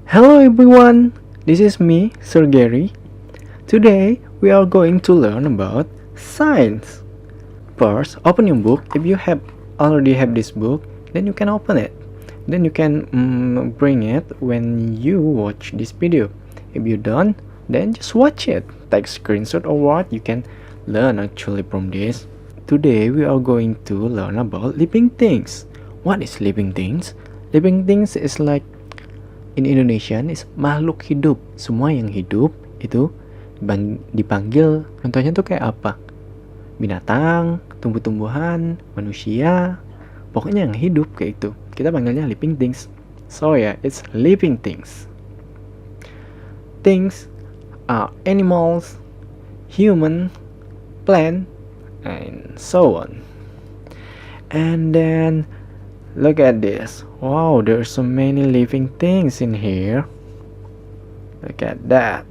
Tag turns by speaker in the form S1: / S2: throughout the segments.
S1: Hello everyone, this is me, Sir Gary. Today we are going to learn about science. First, open your book. If you have already have this book, then you can open it. Then you can bring it when you watch this video. If you don't, then just watch it. Take screenshot or what you can learn actually from this. Today we are going to learn about living things. What is living things? Living things is like in Indonesian is makhluk hidup. Semua yang hidup itu dipanggil, contohnya tuh kayak apa? Binatang, tumbuh-tumbuhan, manusia, pokoknya yang hidup kayak itu. Kita panggilnya living things. So yeah, it's living things. Things are animals, human, plant, and so on. And then look at this. Wow, there's so many living things in here. Look at that.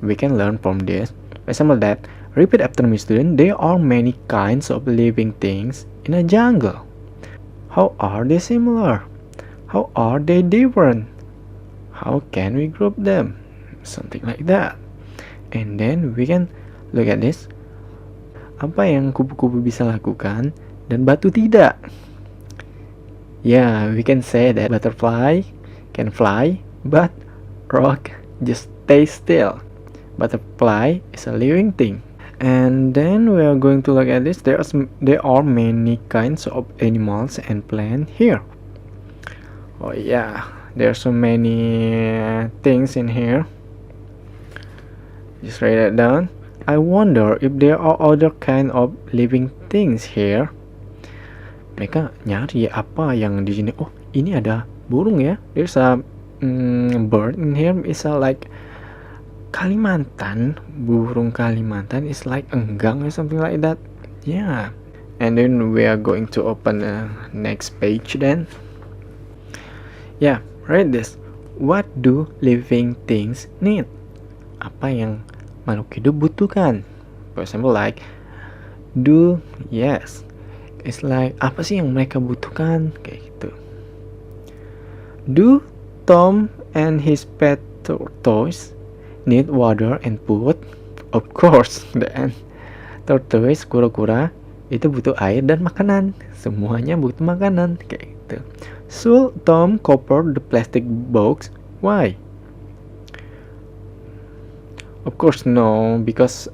S1: We can learn from this. For example that, repeat after me student, there are many kinds of living things in a jungle. How are they similar? How are they different? How can we group them? Something like that. And then we can look at this. Apa yang kupu-kupu bisa lakukan dan batu tidak? Yeah, we can say that butterfly can fly, but rock just stay still. Butterfly is a living thing. And then we are going to look at this. There are many kinds of animals and plants here. Oh yeah, there are so many things in here. Just write it down. I wonder if there are other kind of living things here. Mereka nyari apa yang di sini. Oh, ini ada burung ya. There's a bird in here. It's a like Kalimantan. Burung Kalimantan is like enggang or something like that. Yeah. And then we are going to open the next page then. Yeah, read this. What do living things need? Apa yang makhluk hidup butuhkan? For example like yes. It's like apa sih yang mereka butuhkan kayak gitu. Do Tom and his pet tortoise need water and food? Of course, then tortoise kura-kura itu butuh air dan makanan. Semuanya butuh makanan kayak gitu. Should Tom cover the plastic box? Why? Of course no, because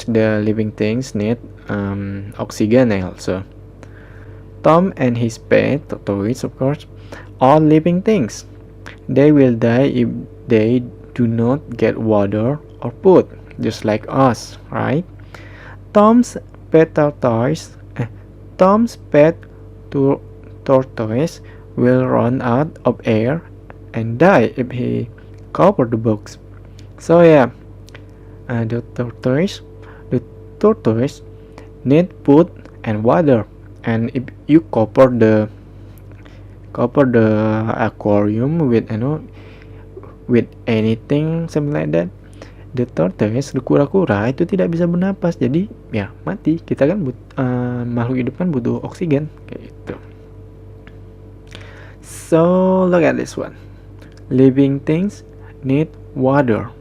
S1: the living things need oxygen also. Tom and his pet tortoise, of course, are living things. They will die if they do not get water or food, just like us, right? Tom's pet tortoise will run out of air and die if he cover the box. So yeah, the tortoise need food and water, and if you cover the aquarium with with anything something like that, the tortoise, the kura-kura itu tidak bisa bernapas, jadi ya mati. Kita kan makhluk hidup kan butuh oksigen kayak gitu. So look at this one. Living things need water.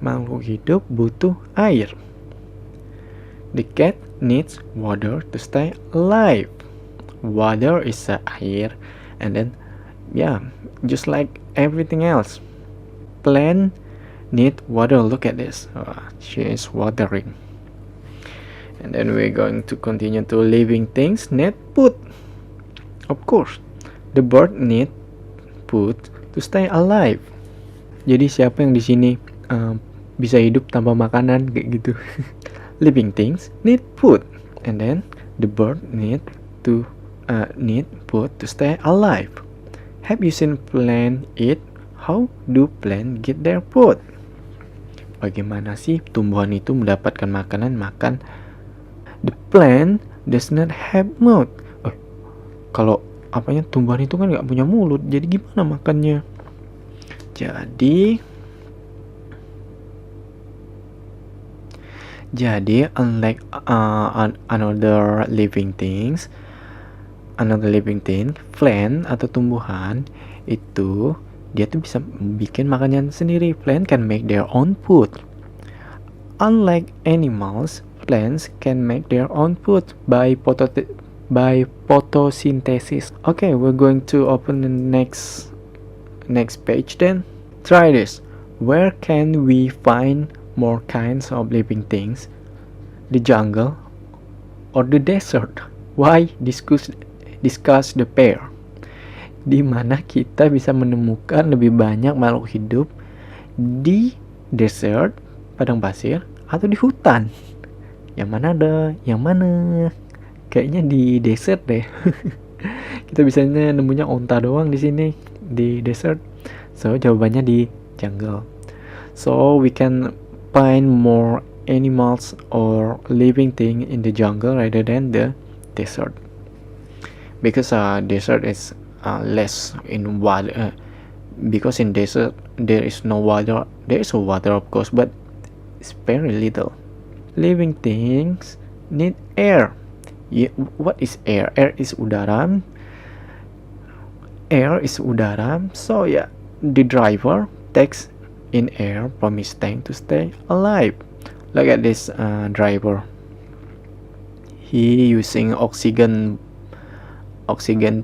S1: Makhluk hidup butuh air. The cat needs water to stay alive. Water is air, and then yeah, just like everything else. Plant need water. Look at this. She is watering. And then we're going to continue to living things need food. Of course, the bird need food to stay alive. Jadi siapa yang di sini bisa hidup tanpa makanan kayak gitu? Living things need food, and then the bird need food to stay alive. Have you seen plant eat? How do plant get their food? Bagaimana sih tumbuhan itu mendapatkan makanan? Makan. The plant does not have mouth. Kalau apanya tumbuhan itu kan nggak punya mulut, jadi gimana makannya? Jadi unlike another living things, another living thing, plant atau tumbuhan itu dia tuh bisa bikin makanannya sendiri. Plant can make their own food. Unlike animals, plants can make their own food by photosynthesis. Okay, we're going to open the next page then. Try this. Where can we find more kinds of living things? The jungle or the desert? Why discuss the pair? Di mana kita bisa menemukan lebih banyak makhluk hidup di desert, padang pasir, atau di hutan? Yang mana ada? Yang mana? Kayaknya di desert deh. Kita bisanya nemunya onta doang di sini, di desert. So jawabannya di jungle. So we can find more animals or living thing in the jungle rather than the desert, because desert is less in water, because in desert there is no water. There is a water of course, but it's very little. Living things need air. What is air? Air is udara. So yeah, the driver takes in air from his tank to stay alive. Look at this driver. He using oxygen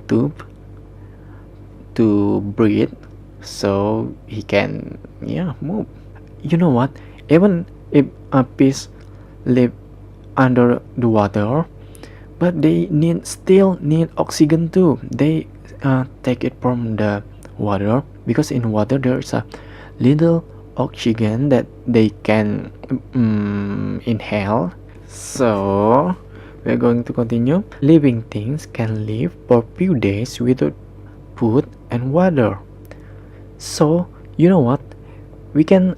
S1: tube to breathe, so he can move. You know what? Even if a fish live under the water, but they still need oxygen too. They take it from the water, because in water there is a little oxygen that they can inhale. So we're going to continue. Living things can live for few days without food and water. So you know what? We can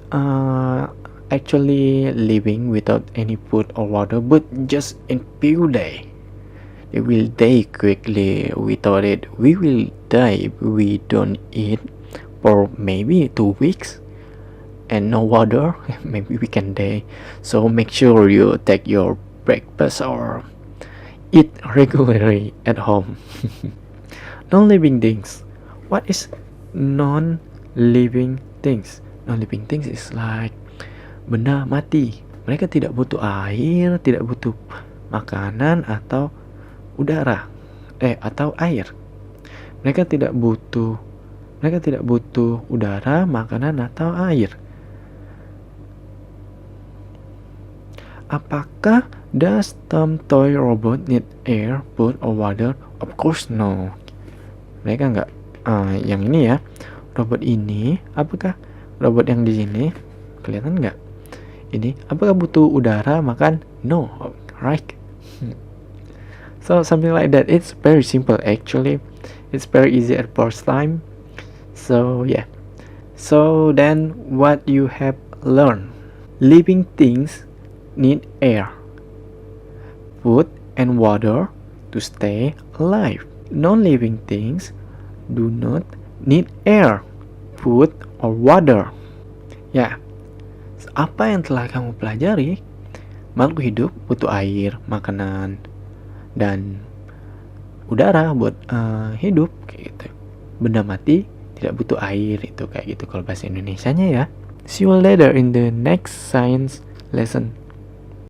S1: actually living without any food or water, but just in few days. It will die quickly without it. We will die if we don't eat for maybe 2 weeks and no water. Maybe we can die. So make sure you take your breakfast or eat regularly at home. Non-living things. What is non-living things? Non-living things is like benda mati. Mereka tidak butuh air, tidak butuh makanan atau udara atau air. Mereka tidak butuh udara, makanan atau air. Apakah does Tom toy robot need air, food, or water? Of course no. Mereka nggak. Yang ini ya, robot ini. Apakah robot yang di sini kelihatan nggak? Ini apakah butuh udara, makan? No, right? So something like that. It's very simple actually. It's very easy at first time. So yeah. So then what you have learned? Living things need air, food, and water to stay alive. Non-living things do not need air, food, or water. Ya, apa yang telah kamu pelajari? Makhluk hidup butuh air, makanan, dan udara buat hidup kayak gitu. Benda mati tidak butuh air, itu kayak gitu kalau bahasa Indonesianya ya. See you later in the next science lesson.